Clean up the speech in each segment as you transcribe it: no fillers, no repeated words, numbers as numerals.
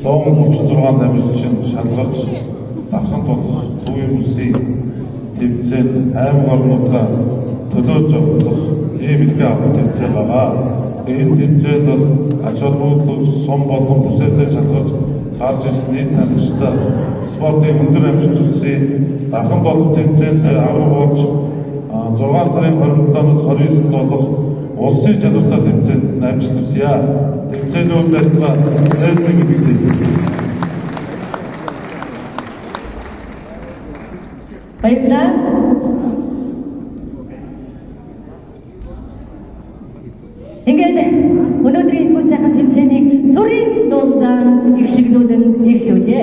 136 тамирчин шалгарч дархан болох төвийн бүсийн тэмцээнд аймаг орнуудаа төлөөж авах ийм илгээ авах тэмцээн байгаа. Энэ тэмцээнд бас ач холбогдол сум болон бүсээсээ шалгарч гарч ирсэн нийт тамирчдаа спортын өндөр амжилт үзсэн дархан болох тэмцээнд авраг болж 6 сарын 27-наас 29-нд болох улсын чадвартай тэмцээнд амжилт үзье. Тэмцээний үйл ажиллагаа тестинг гэдэг. Баярлалаа. Ингээд өнөөдрийн их сайхан тэмцээнийг төрийн дуулдаан их шигдүүлэн эхлүүлье.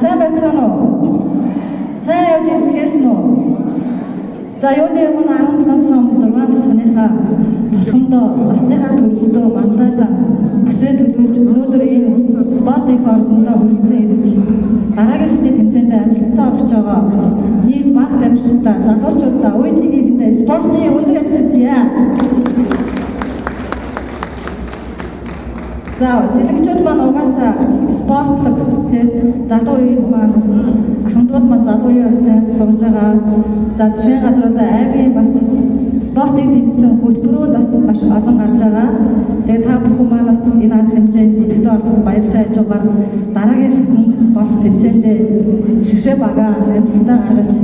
сайн байцгаана уу? Сайн явж ирсэн үү? За юуны өмнө 17 сум 6 тусгийнхаа тусгамдоо насныхаа төлөвлөлтөө мандатаа бүсээ төлөвлөж өнөөдөр энэ спорт их ордондоо хүрэлцэн ирж дараагийн шатны тэмцээнд амжилттай орж байгаа нийт баг дамжтай залуучуудаа үе тгийхэндээ спортын өндөр амжилт хүсье. За сэлэгчүүд маань угаасаа спортлог залуу үеийн маань бас ахмадууд маань залуу үеийн сайн сурж байгаа. За засгийн газруудаа аймгийн бас спортыг дэмжсэн хөтөлбөрүүд бас маш олон гарч байгаа. Тэгээд та бүхэн маань бас энэ арга хэмжээнд идэвхтэй орцох баяртай хажуугаар дараагийн шатнд болох тэмцээндээ шигшээ бага амжилттай гаргаж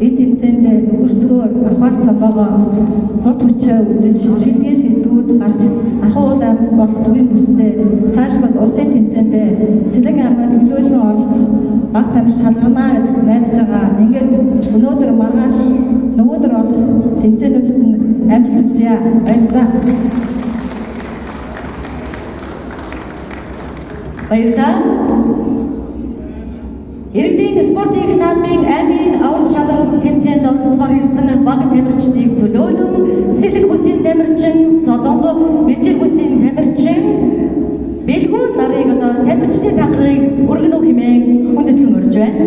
энэ тэмцээнд нөхөрсгөөр авах цамбагаа хурд хүчээ үзэж шилдэгэн шилдэгүүд гарч ахуй аймаг болох төвийн бүсдээ цаашлаад улсын тэмцээнд Сэлэг аймаг төлөөлөн оролцох баг тамирч шалгарнаа гэж найдаж байгаа. Ингээд өнөөдөр маргааш нөгөөдөр болох тэмцээнүүдэд амжилт хүсье. Баярлалаа. Баярлалаа. Иргэдийн спортын их наадмын аймгийн аврал шалралт тэмцээнд оролцохоор ирсэн баг тамирчдыг төлөөлөн Сэлэг бүсийн тамирчин, Солонгоо Бэлжир бүсийн тамирчин Бэлгүүн нарыг одоо тамирчдын танхимыг өргөнөө хэмээн хүндэтгэн урьж байна.